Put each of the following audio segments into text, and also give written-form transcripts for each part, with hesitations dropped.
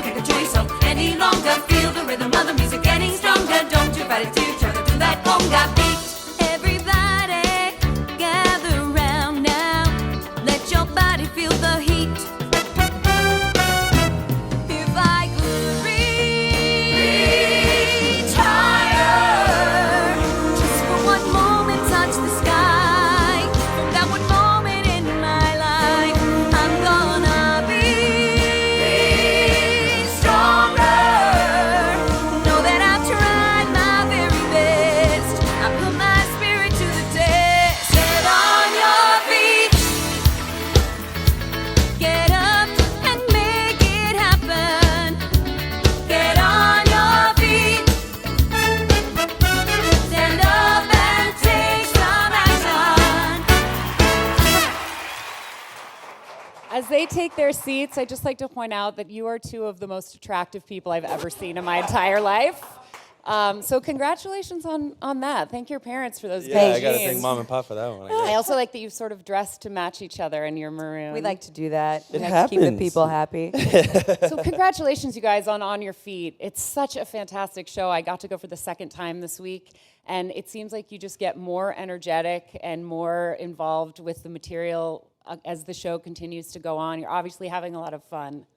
take a choice of any longer. Feel the rhythm of the music getting stronger. Don't you fight it to each other, do that conga beat. Everybody gather round now. Let your body feel the heat. If I could reach higher, just for one moment touch the sky. From that one moment in my life, I'm gonna be stronger. Know that I've tried my very best. I put my spirit to the test. Get on your feet. Get up and make it happen. Get on your feet. Stand up and take some action. As they take their seats, I'd just like to point out that you are two of the most attractive people I've ever seen in my entire life. So congratulations on that. Thank your parents for those Yeah, great I gotta genes. thank mom and pop for that one. I I guess. also like that you've sort of dressed to match each other in your maroon. We like to do that. It We like to keep the happens. people happy. So congratulations, you guys, on Your Feet. It's such a fantastic show. I got to go for the second time this week, and it seems like you just get more energetic and more involved with the material as the show continues to go on. You're obviously having a lot of fun.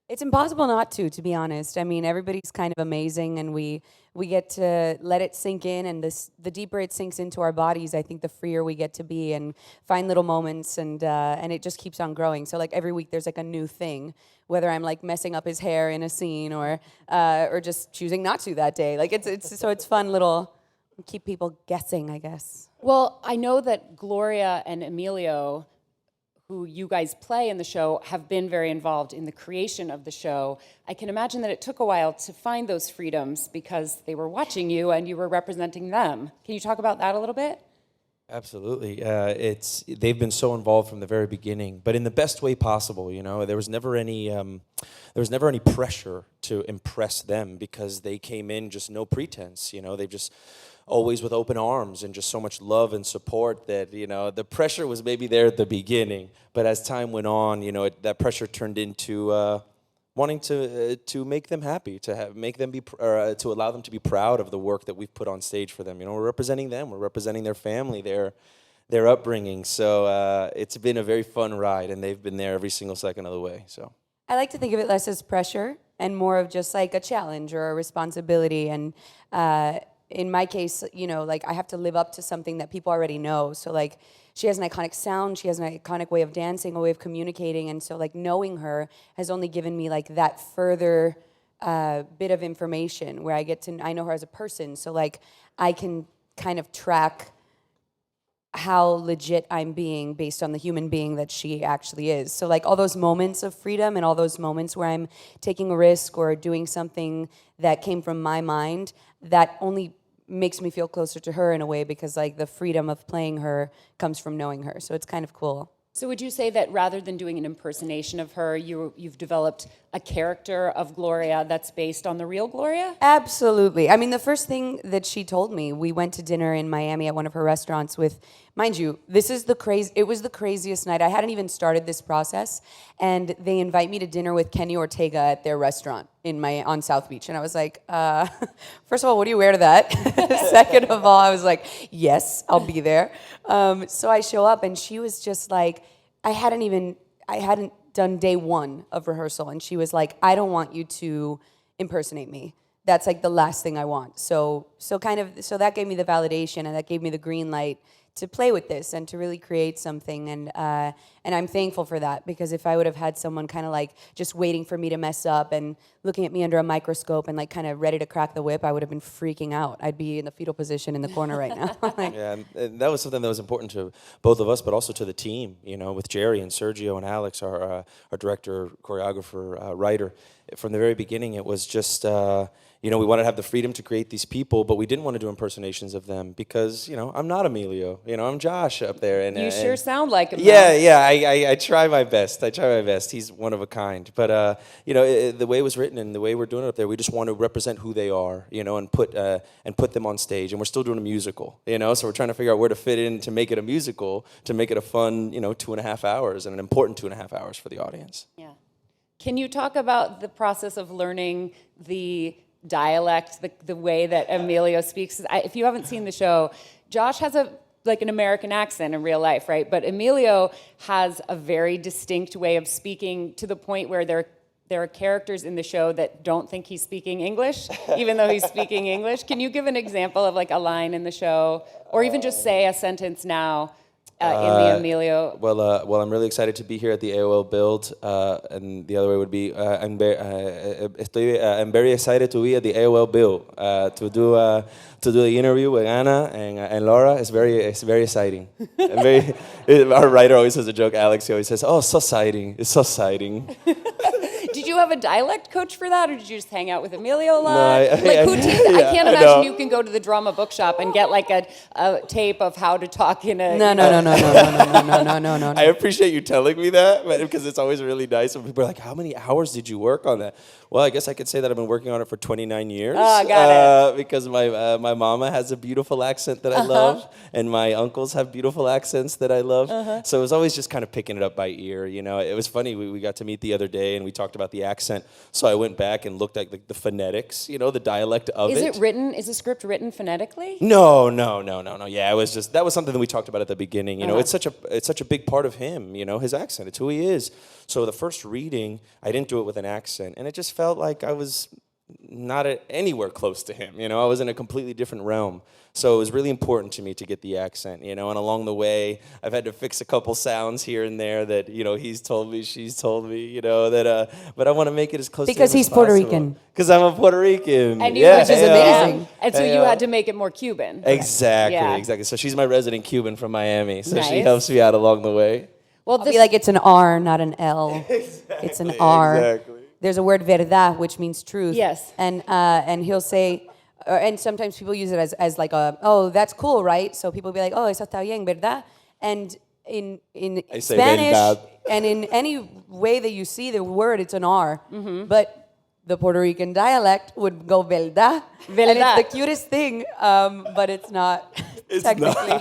It's impossible not to be honest. I mean, everybody's kind of amazing, and we get to let it sink in, and the deeper it sinks into our bodies, I think the freer we get to be and find little moments, and it just keeps on growing. So like every week there's like a new thing, whether I'm like messing up his hair in a scene or just choosing not to that day. Like it's fun little, keep people guessing, I guess. Well, I know that Gloria and Emilio, who you guys play in the show, have been very involved in the creation of the show. I can imagine that it took a while to find those freedoms because they were watching you and you were representing them. Can you talk about that a little bit? Absolutely. They've been so involved from the very beginning, but in the best way possible. You know, there was never any pressure to impress them because they came in just no pretense. You know, they just always with open arms and just so much love and support that, you know, the pressure was maybe there at the beginning, but as time went on, you know, that pressure turned into wanting to make them happy, to allow them to be proud of the work that we've put on stage for them. You know, we're representing them, we're representing their family, their upbringing. So it's been a very fun ride, and they've been there every single second of the way. So I like to think of it less as pressure and more of just like a challenge or a responsibility. And in my case, you know, like I have to live up to something that people already know. So like she has an iconic sound, she has an iconic way of dancing, a way of communicating. And so like knowing her has only given me like that further bit of information where I know her as a person. So like I can kind of track how legit I'm being based on the human being that she actually is. So like all those moments of freedom and all those moments where I'm taking a risk or doing something that came from my mind, that only makes me feel closer to her in a way because like the freedom of playing her comes from knowing her. So it's kind of cool. So would you say that rather than doing an impersonation of her, you've developed a character of Gloria that's based on the real Gloria? Absolutely. I mean, the first thing that she told me, we went to dinner in Miami at one of her restaurants with, mind you, it was the craziest night. I hadn't even started this process, and they invite me to dinner with Kenny Ortega at their restaurant on South Beach. And I was like, first of all, what do you wear to that? Second of all, I was like, yes, I'll be there. So I show up, and she was just like, I hadn't done day one of rehearsal, and she was like, I don't want you to impersonate me. That's like the last thing I want. So that gave me the validation, and that gave me the green light to play with this and to really create something. And I'm thankful for that, because if I would have had someone kind of like just waiting for me to mess up and looking at me under a microscope and like kind of ready to crack the whip, I would have been freaking out. I'd be in the fetal position in the corner right now. yeah, and that was something that was important to both of us, but also to the team. You know, with Jerry and Sergio and Alex, our director, choreographer, writer. From the very beginning, it was just. You know, we wanted to have the freedom to create these people, but we didn't want to do impersonations of them because, you know, I'm not Emilio. You know, I'm Josh up there. And you sure sound like him. Yeah, I try my best. He's one of a kind. But, you know, the way it was written and the way we're doing it up there, we just want to represent who they are, you know, and put them on stage. And we're still doing a musical, you know, so we're trying to figure out where to fit in to make it a musical, to make it a fun, you know, 2.5 hours and an important 2.5 hours for the audience. Yeah. Can you talk about the process of learning the dialect, the way that Emilio speaks? If you haven't seen the show, Josh has an American accent in real life, right? But Emilio has a very distinct way of speaking to the point where there are characters in the show that don't think he's speaking English, even though he's speaking English. Can you give an example of like a line in the show, or even just say a sentence now in the Emilio? Well, I'm really excited to be here at the AOL Build, and the other way would be I'm very excited to be at the AOL Build to do the interview with Anna and Laura. It's very exciting. Our writer always has a joke. Alex, he always says, "Oh, so exciting! It's so exciting." Did you have a dialect coach for that, or did you just hang out with Emilio a lot? No, I can't imagine you can go to the drama bookshop and get like a tape of how to talk in a... No. I appreciate you telling me that, because it's always really nice when people are like, "How many hours did you work on that?" Well, I guess I could say that I've been working on it for 29 years. Oh, got it. Because my mama has a beautiful accent that I love, and my uncles have beautiful accents that I love. So it was always just kind of picking it up by ear. You know, it was funny. We got to meet the other day, and we talked about the accent. So I went back and looked at the phonetics, you know, the dialect of it. Is the script written phonetically? No. Yeah, it was just, that was something that we talked about at the beginning. You know, it's such a big part of him, you know, his accent. It's who he is. So the first reading, I didn't do it with an accent, and it just felt like I was not anywhere close to him. You know, I was in a completely different realm. So it was really important to me to get the accent, you know, and along the way, I've had to fix a couple sounds here and there that, you know, he's told me, she's told me, you know, that, but I want to make it as close to him as he's possible. Puerto Rican. Because I'm a Puerto Rican. And which is amazing. And so you had to make it more Cuban. Exactly. So she's my resident Cuban from Miami, so she Nice. helps me out along the way. Well, I'll be like, it's an R, not an L. It's an R. Exactly. There's a word verdad, which means truth. Yes. And he'll say, and sometimes people use it as like oh, that's cool, right? So people be like, oh, eso está bien, verdad? And in I say Spanish, verdad. and in any way that you see the word, it's an R. But the Puerto Rican dialect would go verdad. And it's the cutest thing, but it's not technically.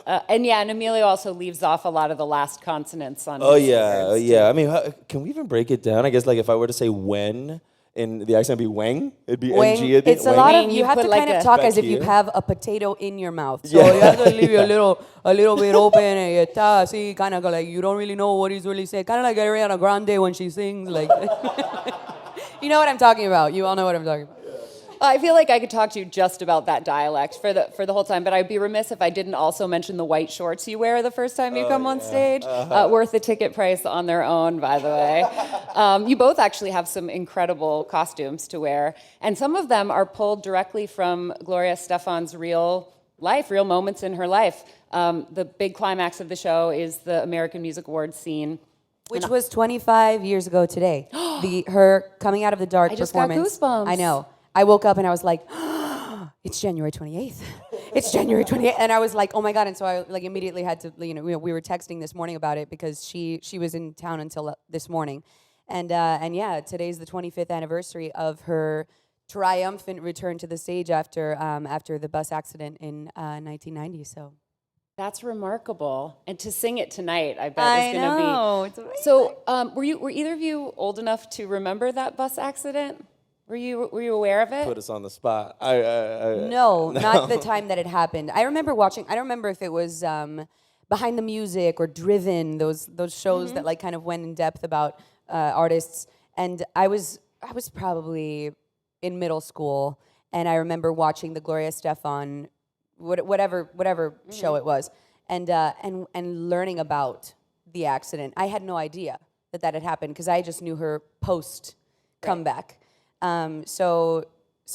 and Emilio also leaves off a lot of the last consonants on Oh his yeah. words, I mean, can we even break it down? I guess like if I were to say when, in the accent would be weng, it'd be Weng, ng. It'd be it's a weng. lot of, Weng, you you have put to like kind of a- talk Back as if you here. have a potato in your mouth. So you have to leave it a little bit open, and está así, kind of like you don't really know what he's really saying. Kind of like Ariana Grande when she sings, like. You know what I'm talking about. You all know what I'm talking about. I feel like I could talk to you just about that dialect for the whole time, but I'd be remiss if I didn't also mention the white shorts you wear the first time you come on stage. Worth the ticket price on their own, by the way. You both actually have some incredible costumes to wear, and some of them are pulled directly from Gloria Stefan's real life, real moments in her life. The big climax of the show is the American Music Awards scene. Which was 25 years ago today. Her coming out of the dark I just got performance. goosebumps. I know. I woke up and I was like, it's January 28th. It's January 28th. And I was like, oh my God. And so I like immediately had to, you know, we were texting this morning about it because she was in town until this morning. And yeah, today's the 25th anniversary of her triumphant return to the stage after the bus accident in 1990. So. That's remarkable, and to sing it tonight, I bet is going to be. It's amazing. So, were either of you old enough to remember that bus accident? Were you aware of it? Put us on the spot. No, not the time that it happened. I remember watching. I don't remember if it was Behind the Music or Driven, those shows that like kind of went in depth about artists. And I was probably in middle school, and I remember watching the Gloria Estefan, whatever show it was, and learning about the accident. I had no idea that had happened because I just knew her post comeback. So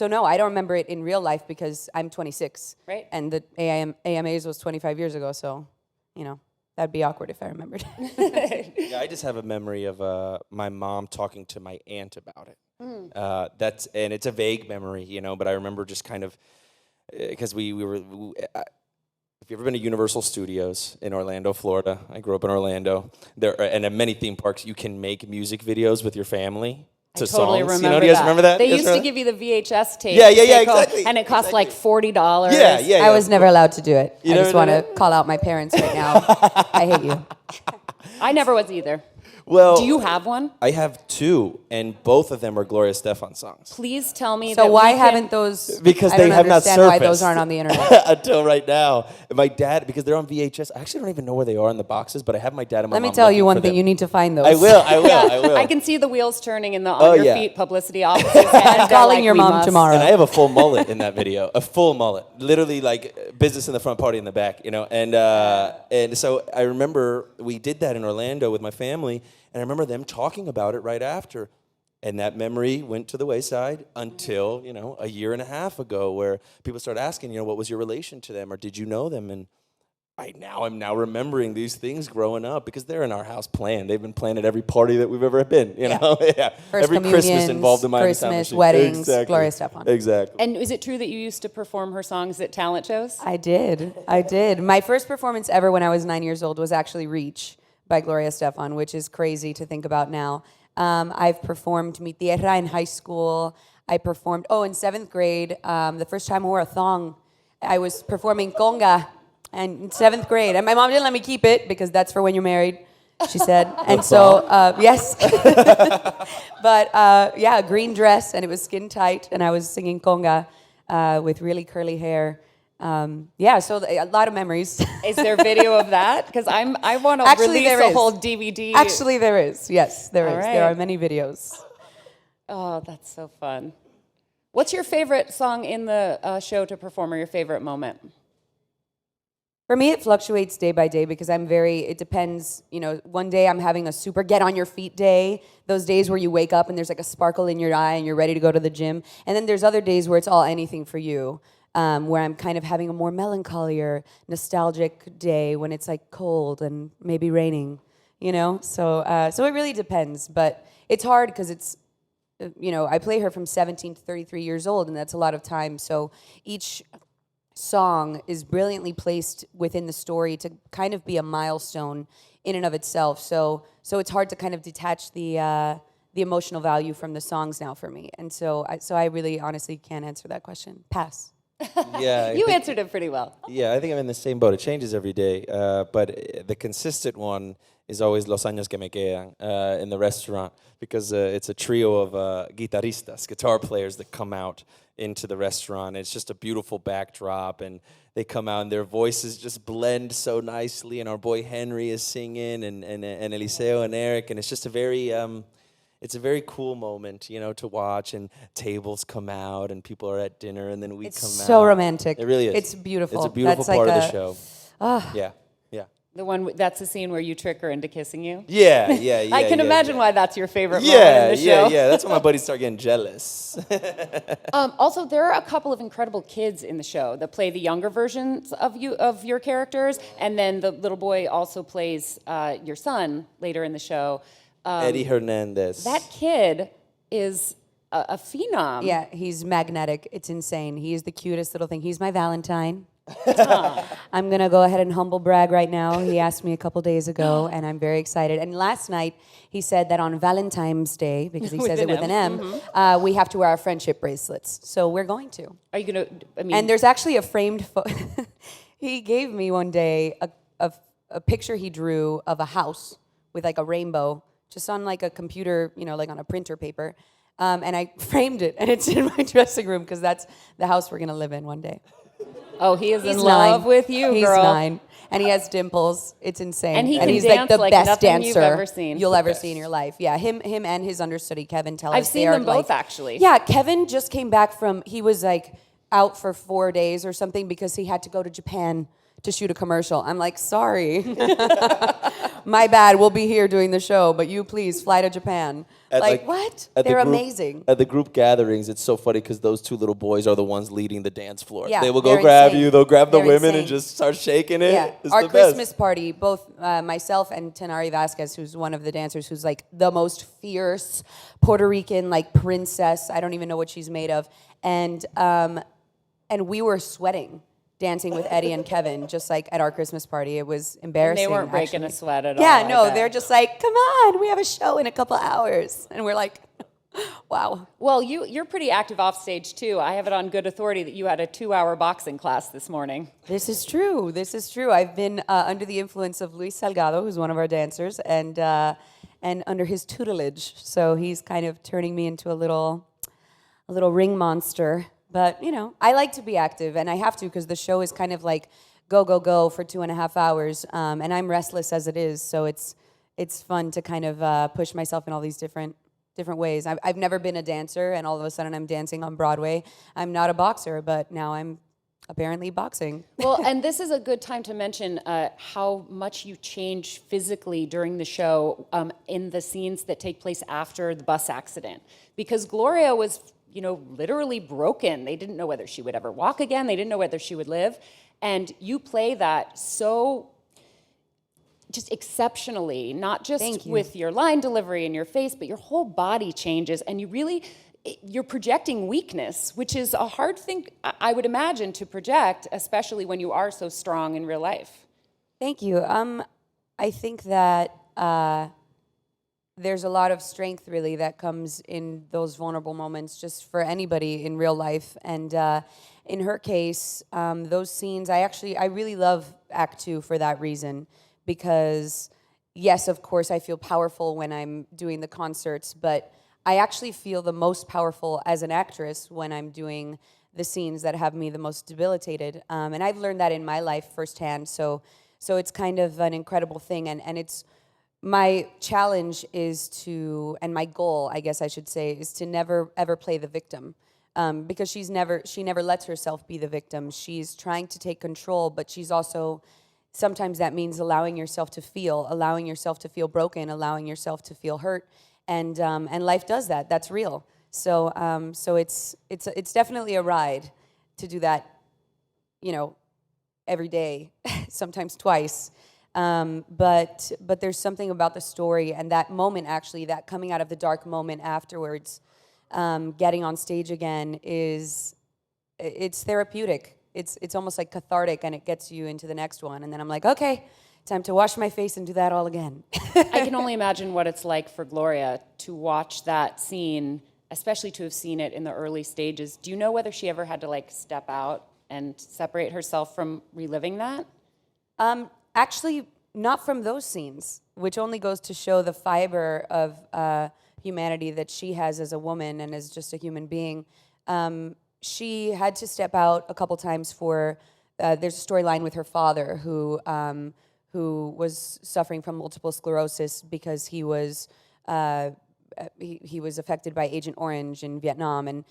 no, I don't remember it in real life because I'm 26. Right. And the AMAs was 25 years ago, so, you know, that'd be awkward if I remembered. Yeah, I just have a memory of my mom talking to my aunt about it. And it's a vague memory, you know, but I remember just kind of, because we were, if you've ever been to Universal Studios in Orlando, Florida, I grew up in Orlando, and at many theme parks, you can make music videos with your family. To totally songs. remember You know, do you guys remember that? They You guys used to remember give you the VHS tape. Yeah, to take home, exactly. And it cost like $40. that? Yeah. I was never allowed to do it. I You just never want did to call out my parents right now. I hate you. I never was either. Well, Do you have one? I have two, and both of them are Gloria Estefan songs. Please tell me So that why we haven't can... those? Because I they don't have not understand surfaced. why those aren't on the internet. Until right now. My dad, because they're on VHS, I actually don't even know where they are in the boxes, but I have my dad and my Let mom me tell looking you for one thing. them. You need to find those. I will, I will. I can see the wheels turning in the Oh, On Your yeah. Feet publicity offices. And I'm calling your mom tomorrow. And I have a full mullet in that video, a full mullet, literally like business in the front, party in the back, you know. And so I remember we did that in Orlando with my family, and I remember them talking about it right after. And that memory went to the wayside until, you know, a year and a half ago, where people started asking, you know, what was your relation to them, or did you know them? And I'm now remembering these things growing up because they're in our house playing. They've been playing at every party that we've ever been, you know? Yeah. First every Christmas communions, involved in my Christmas, weddings, Exactly. Gloria Estefan. Exactly. And is it true that you used to perform her songs at talent shows? I did. My first performance ever when I was 9 years old was actually Reach by Gloria Estefan, which is crazy to think about now. I've performed Mi Tierra in high school. I performed, in 7th grade, the first time I wore a thong, I was performing conga in 7th grade. And my mom didn't let me keep it because that's for when you're married, she said. And so, yes. But yeah, a green dress, and it was skin tight, and I was singing conga with really curly hair. Yeah, so a lot of memories. Is there video of that? Because I want to Actually, release there a is. whole DVD. Actually, there is. Yes, there is. All There right. are many videos. Oh, that's so fun. What's your favorite song in the show to perform, or your favorite moment? For me, it fluctuates day by day because it depends, you know, one day I'm having a super get on your feet day, those days where you wake up and there's like a sparkle in your eye and you're ready to go to the gym. And then there's other days where it's all anything for you, where I'm kind of having a more melancholy or nostalgic day when it's like cold and maybe raining, you know? So it really depends, but it's hard because it's, you know, I play her from 17 to 33 years old, and that's a lot of time. So each song is brilliantly placed within the story to kind of be a milestone in and of itself. So it's hard to kind of detach the emotional value from the songs now for me. And so I really honestly can't answer that question. Pass. Yeah. You answered it pretty well. Yeah, I think I'm in the same boat. It changes every day, but the consistent one is always Los Años que me quedan in the restaurant, because it's a trio of guitarristas, guitar players that come out into the restaurant. It's just a beautiful backdrop, and they come out and their voices just blend so nicely, and our boy Henry is singing, and Eliseo and Eric, and it's just a very cool moment, you know, to watch, and tables come out and people are at dinner, and then we come out. It's so romantic. It really is. It's beautiful. It's a beautiful That's part like of the show. Yeah. That's the scene where you trick her into kissing you? Yeah. I can imagine why that's your favorite moment Yeah, in the show. That's when my buddies start getting jealous. Also, there are a couple of incredible kids in the show that play the younger versions of your characters, and then the little boy also plays your son later in the show. Eddie Hernandez. That kid is a phenom. Yeah, he's magnetic. It's insane. He is the cutest little thing. He's my Valentine. I'm going to go ahead and humble brag right now. He asked me a couple days ago, and I'm very excited. And last night, he said that on Valentine's Day, because he says it with an M, we have to wear our friendship bracelets. So we're going to. Are you going to, And there's actually a framed photo. He gave me one day a picture he drew of a house with like a rainbow, just on like a computer, you know, like on a printer paper. And I framed it, and it's in my dressing room because that's the house we're going to live in one day. Oh, he is He's in love 9. with you, He's girl. 9. And he has dimples. It's insane. And he can he's dance like the like best nothing dancer you've ever seen. you'll ever see in your life. Yeah, him and his understudy Kevin tell us I've they seen are them both, like, actually. Yeah, Kevin just came back he was like out for 4 days or something because he had to go to Japan to shoot a commercial. I'm like, sorry. My bad, we'll be here doing the show, but you please fly to Japan. What? They're amazing. At the group gatherings, it's so funny because those two little boys are the ones leading the dance floor. Yeah, they will go they're grab insane. you, they'll grab the They're women insane. and just start shaking it. Yeah, It's our the best. Christmas party, both myself and Tenari Vasquez, who's one of the dancers, who's like the most fierce Puerto Rican like princess. I don't even know what she's made of, and we were sweating dancing with Eddie and Kevin just like at our Christmas party. It was embarrassing. They weren't breaking actually. a sweat at all. Yeah, I no, bet. they're just like, come on, we have a show in a couple hours, and we're like, wow. Well, you're pretty active off stage too. I have it on good authority that you had a 2-hour boxing class this morning. This is true. This is true. I've been under the influence of Luis Salgado, who's one of our dancers, and and under his tutelage. So he's kind of turning me into a little ring monster. But, you know, I like to be active, and I have to because the show is kind of like go, go, go for 2.5 hours, and I'm restless as it is, so it's fun to kind of push myself in all these different ways. I've never been a dancer, and all of a sudden I'm dancing on Broadway. I'm not a boxer, but now I'm apparently boxing. Well, and this is a good time to mention how much you change physically during the show in the scenes that take place after the bus accident. Because Gloria was, you know, literally broken. They didn't know whether she would ever walk again. They didn't know whether she would live. And you play that so just exceptionally, not just with your line delivery and your face, but your whole body changes, and you're projecting weakness, which is a hard thing, I would imagine, to project, especially when you are so strong in real life. Thank you. I think that there's a lot of strength, really, that comes in those vulnerable moments, just for anybody in real life. And in her case, those scenes, I really love Act 2 for that reason. Because, yes, of course, I feel powerful when I'm doing the concerts, but I actually feel the most powerful as an actress when I'm doing the scenes that have me the most debilitated. And I've learned that in my life firsthand, so it's kind of an incredible thing. And it's my challenge is to, and my goal, I guess I should say, is to never, ever play the victim. Because she never lets herself be the victim. She's trying to take control, but she's also... Sometimes that means allowing yourself to feel broken, allowing yourself to feel hurt, and life does that. That's real. So it's definitely a ride to do that, you know, every day, sometimes twice. But there's something about the story and that moment, actually, that coming out of the dark moment afterwards, getting on stage again it's therapeutic. It's almost like cathartic, and it gets you into the next one. And then I'm like, okay, time to wash my face and do that all again. I can only imagine what it's like for Gloria to watch that scene, especially to have seen it in the early stages. Do you know whether she ever had to like step out and separate herself from reliving that? Actually, not from those scenes, which only goes to show the fiber of humanity that she has as a woman and as just a human being. She had to step out a couple times for, there's a storyline with her father who was suffering from multiple sclerosis because he was affected by Agent Orange in Vietnam,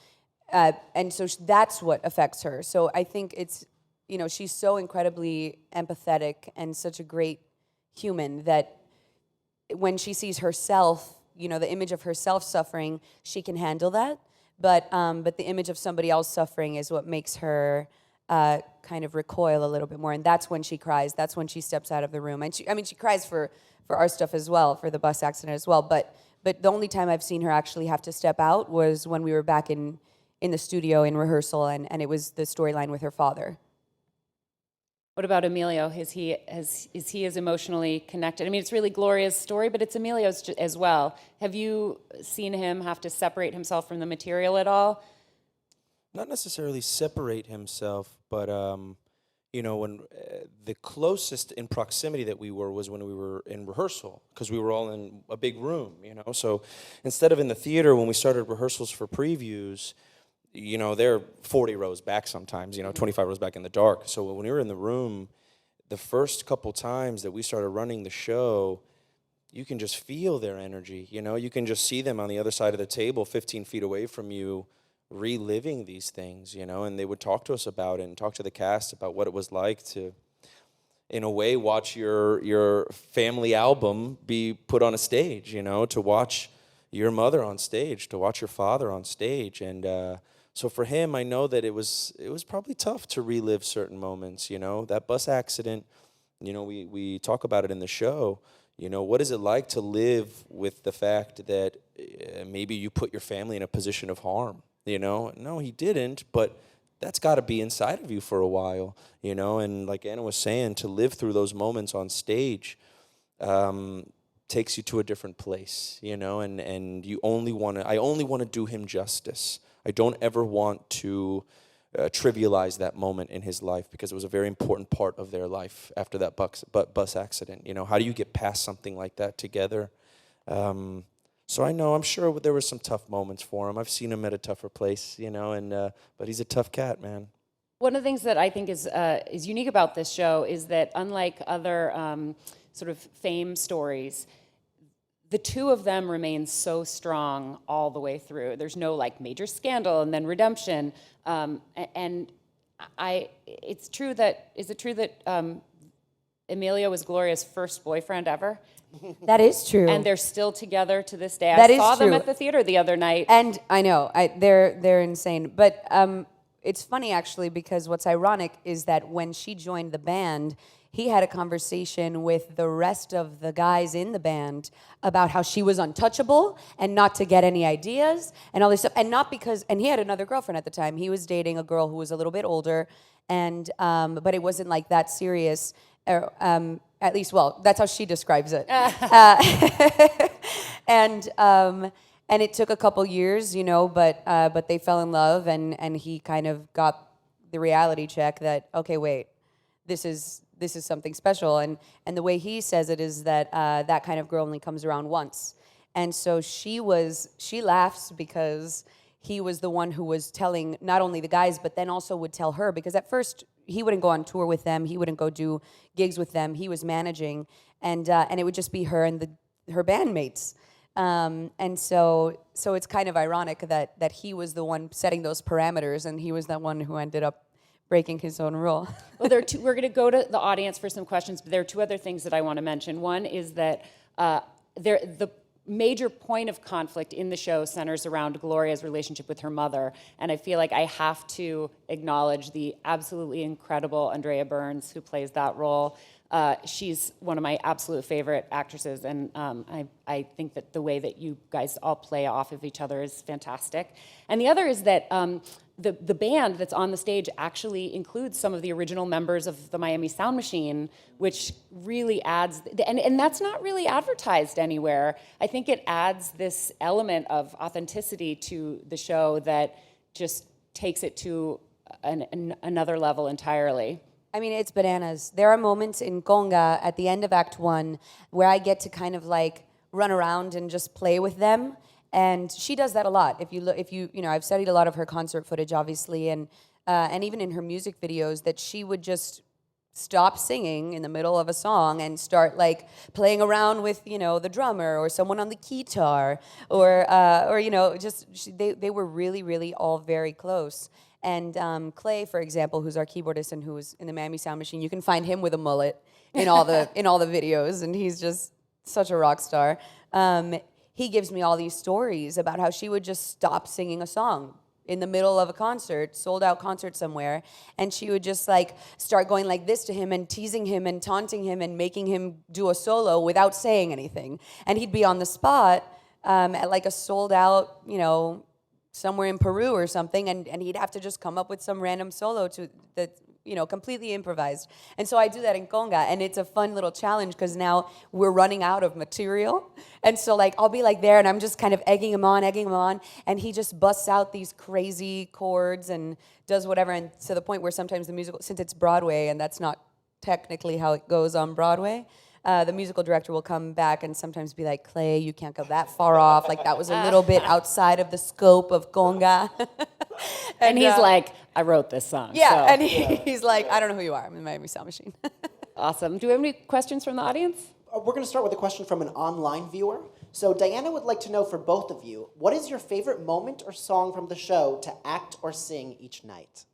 and so that's what affects her. So I think it's, you know, she's so incredibly empathetic and such a great human that when she sees herself, you know, the image of herself suffering, she can handle that. But the image of somebody else suffering is what makes her kind of recoil a little bit more, and that's when she cries. That's when she steps out of the room, and she cries for our stuff as well, for the bus accident as well. But the only time I've seen her actually have to step out was when we were back in the studio in rehearsal, and it was the storyline with her father. What about Emilio? Is he as emotionally connected? I mean, it's really Gloria's story, but it's Emilio's as well. Have you seen him have to separate himself from the material at all? Not necessarily separate himself, but you know, when the closest in proximity that we were was when we were in rehearsal, because we were all in a big room, you know. So instead of in the theater when we started rehearsals for previews, you know, they're 40 rows back sometimes, you know, 25 rows back in the dark. So when we were in the room, the first couple times that we started running the show, you can just feel their energy, you know. You can just see them on the other side of the table, 15 feet away from you, reliving these things, you know. And they would talk to us about it and talk to the cast about what it was like to, in a way, watch your family album be put on a stage, you know, to watch your mother on stage, to watch your father on stage. And so for him, I know that it was probably tough to relive certain moments, you know. That bus accident, you know, we talk about it in the show. You know, what is it like to live with the fact that maybe you put your family in a position of harm, you know? No, he didn't, but that's got to be inside of you for a while, you know. And like Anna was saying, to live through those moments on stage takes you to a different place, you know. And I only want to do him justice. I don't ever want to trivialize that moment in his life, because it was a very important part of their life after that bus accident. You know, how do you get past something like that together? So I'm sure there were some tough moments for him. I've seen him at a tougher place, but he's a tough cat, man. One of the things that I think is unique about this show is that unlike other sort of fame stories, the two of them remain so strong all the way through. There's no like major scandal and then redemption. It's true that is it true that Emilio was Gloria's first boyfriend ever? That is true. And they're still together to this day. That I is saw them true. at the theater the other night. And I know, they're insane. But it's funny, actually, because what's ironic is that when she joined the band, he had a conversation with the rest of the guys in the band about how she was untouchable and not to get any ideas and all this stuff. And not because, and he had another girlfriend at the time. He was dating a girl who was a little bit older, and but it wasn't like that serious. At least, well, that's how she describes it. And it took a couple years, but they fell in love, and he kind of got the reality check that, okay, wait, this is something special. And the way he says it is that that kind of girl only comes around once. And so she laughs because he was the one who was telling not only the guys, but then also would tell her, because at first he wouldn't go on tour with them, he wouldn't go do gigs with them, he was managing, and it would just be her and her bandmates. And so it's kind of ironic that he was the one setting those parameters, and he was the one who ended up breaking his own rule. Well, we're going to go to the audience for some questions, but there are two other things that I want to mention. One is that the major point of conflict in the show centers around Gloria's relationship with her mother, and I feel like I have to acknowledge the absolutely incredible Andrea Burns, who plays that role. She's one of my absolute favorite actresses, and I think that the way that you guys all play off of each other is fantastic. And the other is that the band that's on the stage actually includes some of the original members of the Miami Sound Machine, which really adds, and that's not really advertised anywhere. I think it adds this element of authenticity to the show that just takes it to another level entirely. I mean, it's bananas. There are moments in Conga at the end of Act 1 where I get to kind of like run around and just play with them. And she does that a lot. If you I've studied a lot of her concert footage, obviously, and even in her music videos, that she would just stop singing in the middle of a song and start like playing around with the drummer or someone on the guitar or they were really, really all very close. And Clay, for example, who's our keyboardist and who's in the Miami Sound Machine, you can find him with a mullet in all the videos, and he's just such a rock star. He gives me all these stories about how she would just stop singing a song in the middle of a concert, sold out concert somewhere, and she would just like start going like this to him and teasing him and taunting him and making him do a solo without saying anything. And he'd be on the spot at like a sold out, somewhere in Peru or something, and he'd have to just come up with some random solo completely improvised. And so I do that in Conga, and it's a fun little challenge because now we're running out of material. And so like I'll be like there and I'm just kind of egging him on, and he just busts out these crazy chords and does whatever, and to the point where sometimes the musical, since it's Broadway and that's not technically how it goes on Broadway, the musical director will come back and sometimes be like, Clay, you can't go that far off. Like that was a little bit outside of the scope of Conga. and he's like, I wrote this song. Yeah, so. and he's like, I don't know who you are. I'm in the Miami Sound Machine. Awesome. Do we have any questions from the audience? We're going to start with a question from an online viewer. So Diana would like to know for both of you, what is your favorite moment or song from the show to act or sing each night?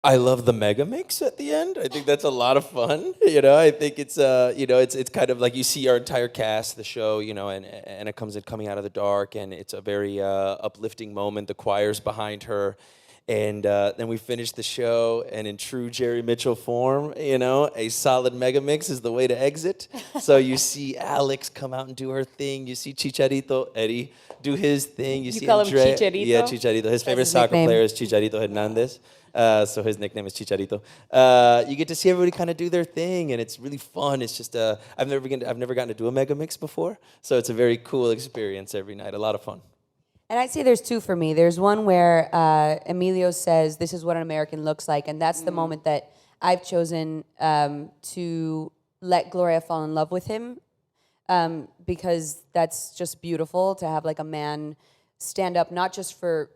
I love the mega mix at the end. I think that's a lot of fun. I think it's it's kind of like you see our entire cast, the show, and it comes in coming out of the dark, and it's a very uplifting moment. The choir's behind her, and then we finish the show, and in true Jerry Mitchell form, a solid mega mix is the way to exit. So you see Alex come out and do her thing. You see Chicharito Eddie do his thing. You see call him Andrea, Chicharito? Yeah, Chicharito. His favorite his soccer nickname. player is Chicharito Hernandez. So his nickname is Chicharito. You get to see everybody kind of do their thing, and it's really fun. It's just I've never gotten to do a mega mix before, so it's a very cool experience every night. A lot of fun. And I'd say there's two for me. There's one where Emilio says, "This is what an American looks like," and that's the moment that I've chosen to let Gloria fall in love with him, because that's just beautiful to have like a man stand up, not just for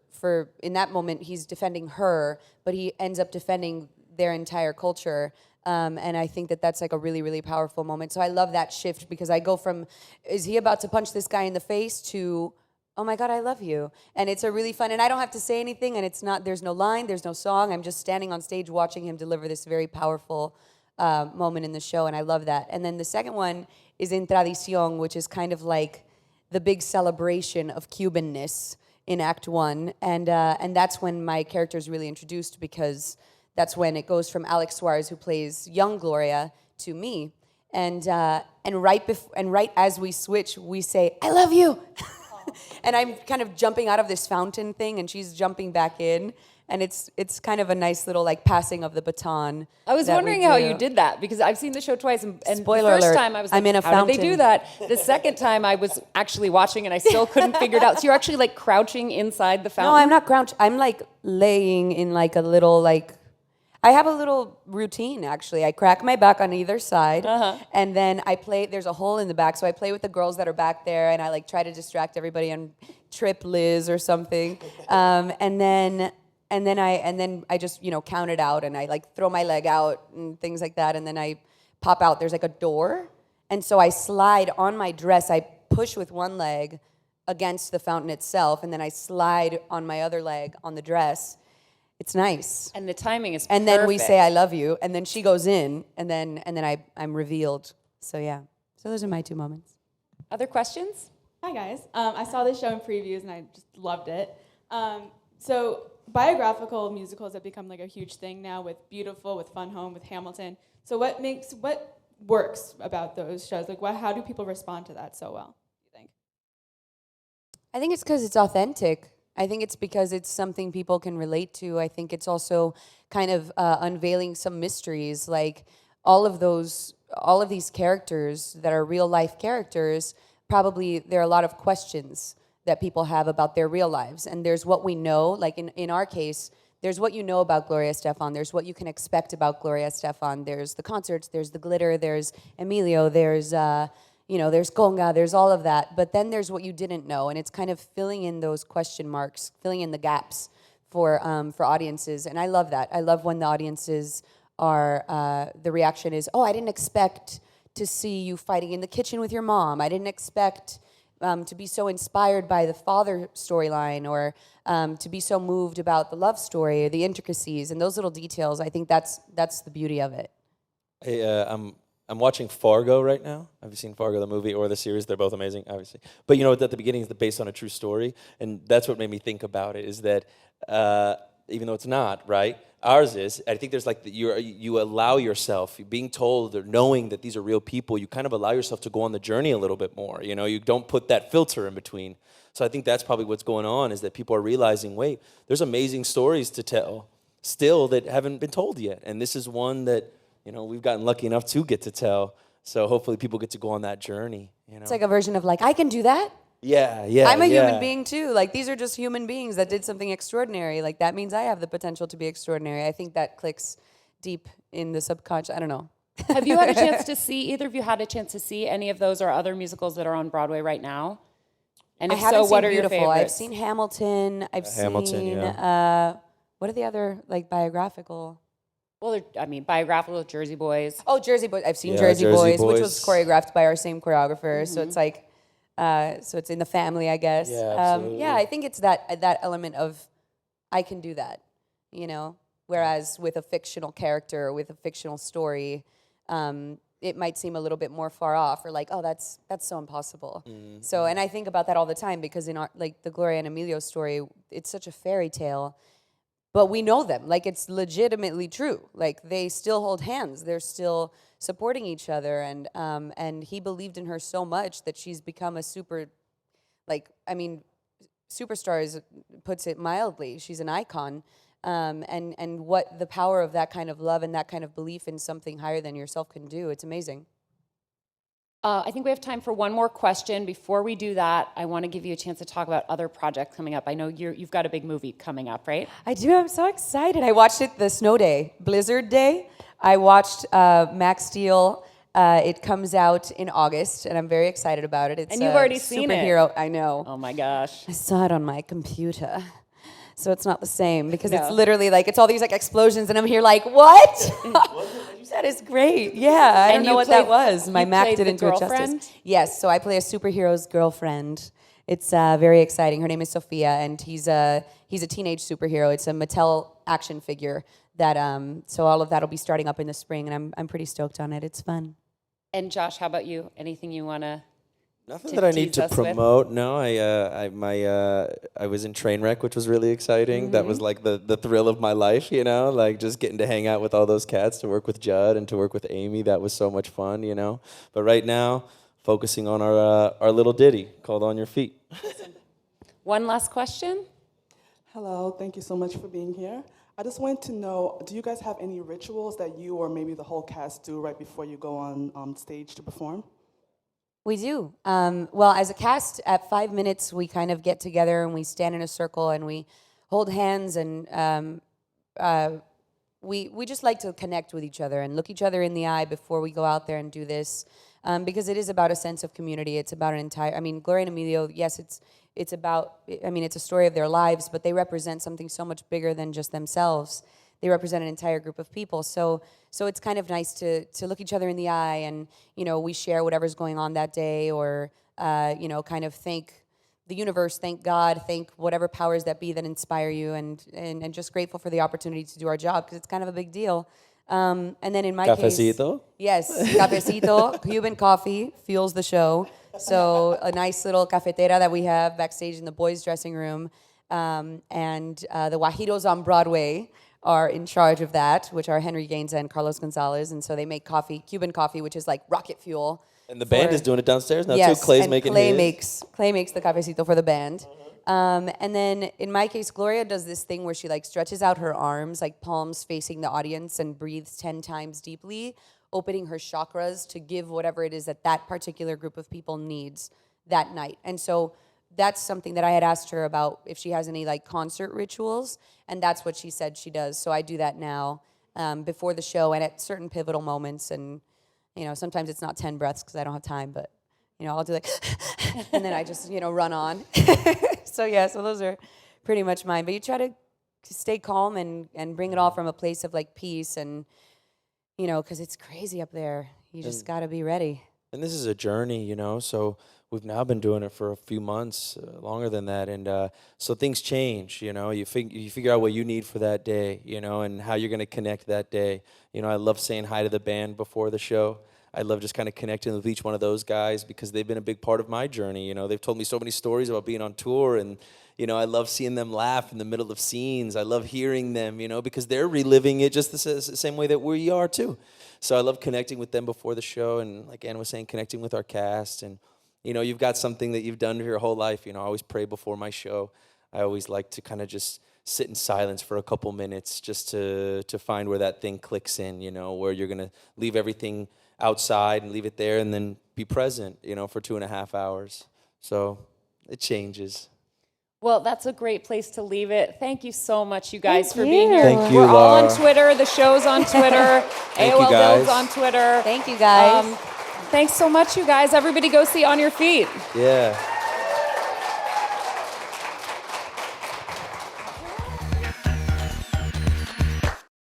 in that moment he's defending her, but he ends up defending their entire culture. And I think that that's like a really, really powerful moment. So I love that shift, because I go from, is he about to punch this guy in the face, to, oh my God, I love you. And it's a really fun, and I don't have to say anything, and it's not, there's no line, there's no song. I'm just standing on stage watching him deliver this very powerful moment in the show, and I love that. And then the second one is in Tradición, which is kind of like the big celebration of Cubanness in Act 1. And that's when my character is really introduced, because that's when it goes from Alex Suarez, who plays young Gloria, to me. And right as we switch, we say, I love you. And I'm kind of jumping out of this fountain thing, and she's jumping back in. And it's kind of a nice little like passing of the baton. I was wondering how you did that, because I've seen the show twice, and Spoiler the first alert, time I was like, I'm in a how did they fountain. do that? The second time I was actually watching, and I still couldn't figure it out. So you're actually like crouching inside the fountain? No, I'm not crouched. I'm like laying in like a little like, I have a little routine actually. I crack my back on either side, and then I play, there's a hole in the back, so I play with the girls that are back there, and I like try to distract everybody and trip Liz or something. And then I just, count it out, and I like throw my leg out and things like that, and then I pop out. There's like a door, and so I slide on my dress. I push with one leg against the fountain itself, and then I slide on my other leg on the dress. It's nice. And the timing is And perfect. then we say, I love you, and then she goes in, and then I'm revealed. So yeah. So those are my 2 moments. Other questions? Hi guys. I saw this show in previews and I just loved it. So biographical musicals have become like a huge thing now, with Beautiful, with Fun Home, with Hamilton. So what works about those shows? Like how do people respond to that so well, do you think? I think it's because it's authentic. I think it's because it's something people can relate to. I think it's also kind of unveiling some mysteries, like all of these characters that are real life characters. Probably there are a lot of questions that people have about their real lives, and there's what we know. Like in our case, there's what you know about Gloria Estefan. There's what you can expect about Gloria Estefan. There's the concerts. There's the glitter. There's Emilio. There's there's conga, there's all of that. But then there's what you didn't know, and it's kind of filling in those question marks, filling in the gaps for audiences. And I love that. I love when the audiences are, the reaction is, oh, I didn't expect to see you fighting in the kitchen with your mom. I didn't expect to be so inspired by the father storyline, or to be so moved about the love story, or the intricacies, and those little details. I think that's the beauty of it. I'm watching Fargo right now. Have you seen Fargo, the movie or the series? They're both amazing, obviously. But at the beginning is based on a true story, and that's what made me think about it, is that even though it's not, right, ours is, I think there's like, you allow yourself, being told or knowing that these are real people, you kind of allow yourself to go on the journey a little bit more. You don't put that filter in between. So I think that's probably what's going on, is that people are realizing, wait, there's amazing stories to tell still that haven't been told yet. And this is one that we've gotten lucky enough to get to tell. So hopefully people get to go on that journey. It's like a version of like, I can do that. Yeah. I'm a human being too. Like, these are just human beings that did something extraordinary. Like, that means I have the potential to be extraordinary. I think that clicks deep in the subconscious. I don't know. Have you had a chance to see, either of you had a chance to see any of those or other musicals that are on Broadway right now? And if so, what are your Beautiful. favorites? I've seen Hamilton. I've Hamilton, seen, yeah. what are the other, like, biographical? Well, biographical, Jersey Boys. Oh, Jersey Boys. I've seen Yeah, Jersey Jersey Boys, which was Boys. choreographed by our same choreographer. So it's like, so it's in the family, I guess. Yeah, absolutely. I think it's that element of, I can do that, Whereas with a fictional character, with a fictional story, it might seem a little bit more far off, or like, oh, that's so impossible. Mm-hmm. So, and I think about that all the time, because in our, like, the Gloria and Emilio story, it's such a fairy tale. But we know them, like, it's legitimately true. Like, they still hold hands. They're still supporting each other. And he believed in her so much that she's become a superstar puts it mildly. She's an icon. And what the power of that kind of love and that kind of belief in something higher than yourself can do, it's amazing. I think we have time for one more question. Before we do that, I want to give you a chance to talk about other projects coming up. I know you've got a big movie coming up, right? I do. I'm so excited. I watched it the snow day, blizzard day. I watched Max Steel It comes out in August, and I'm very excited about it. It's And you've a already seen it. superhero. I know. Oh my gosh. I saw it on my computer. So it's not the same because No. it's literally like it's all these like explosions and I'm here like, what? That is great. Yeah, I don't And know you what that played- was. My you Mac played the didn't do it girlfriend? justice. Yes, so I play a superhero's girlfriend. It's very exciting. Her name is Sophia, and he's a teenage superhero. It's a Mattel action figure that so all of that'll be starting up in the spring, and I'm pretty stoked on it. It's fun. And Josh, how about you? Anything you want to? Nothing to that I need tease to us with? promote. No, I was in Trainwreck, which was really exciting. That was like the thrill of my life, you know, like just getting to hang out with all those cats, to work with Judd and to work with Amy. That was so much fun, you know. But right now, focusing on our little ditty called "On Your Feet." One last question. Hello, thank you so much for being here. I just wanted to know, do you guys have any rituals that you or maybe the whole cast do right before you go on stage to perform? We do. Well, as a cast, at 5 minutes, we kind of get together and we stand in a circle and we hold hands and we just like to connect with each other and look each other in the eye before we go out there and do this, because it is about a sense of community. It's about an entire. I mean, Gloria and Emilio. Yes, it's about. I mean, it's a story of their lives, but they represent something so much bigger than just themselves. They represent an entire group of people. So it's kind of nice to look each other in the eye and, you know, we share whatever's going on that day or, you know, kind of thank the universe, thank God, thank whatever powers that be that inspire you and just grateful for the opportunity to do our job because it's kind of a big deal. And then in my Cafecito? case... Yes, cafecito, Cuban coffee fuels the show. So a nice little cafetera that we have backstage in the boys' dressing room. And the Guajiros on Broadway are in charge of that, which are Henry Gaines and Carlos Gonzalez, and so they make coffee, Cuban coffee, which is like rocket fuel. And the band is doing it downstairs now Yes, too. Clay's and making Clay his. makes the cafecito for the band. And then in my case, Gloria does this thing where she like stretches out her arms, like palms facing the audience, and breathes 10 times deeply, opening her chakras to give whatever it is that that particular group of people needs that night. And so that's something that I had asked her about if she has any like concert rituals, and that's what she said she does. So I do that now before the show and at certain pivotal moments. And you know, sometimes it's not 10 breaths because I don't have time, but you know, I'll do like, and then I just run on. So those are pretty much mine. But you try to stay calm and bring it all from a place of like peace and because it's crazy up there. You just got to be ready. And this is a journey, so we've now been doing it for a few months, longer than that, and so things change, you figure out what you need for that day, and how you're going to connect that day. I love saying hi to the band before the show. I love just kind of connecting with each one of those guys because they've been a big part of my journey. They've told me so many stories about being on tour, and I love seeing them laugh in the middle of scenes. I love hearing them, because they're reliving it just the same way that we are too. So I love connecting with them before the show, and like Anna was saying, connecting with our cast. And you've got something that you've done your whole life. I always pray before my show. I always like to kind of just sit in silence for a couple minutes just to find where that thing clicks in, where you're going to leave everything outside and leave it there and then be present, for 2.5 hours. So it changes. Well, that's a great place to leave it. Thank you so much, you guys, Thank for being you. here. Thank you, We're all Laura. on Twitter. The show's on Twitter. Thank you, AOL Bill's guys. on Twitter. Thank you, guys. Thanks so much, you guys. Everybody go see On Your Feet. Yeah.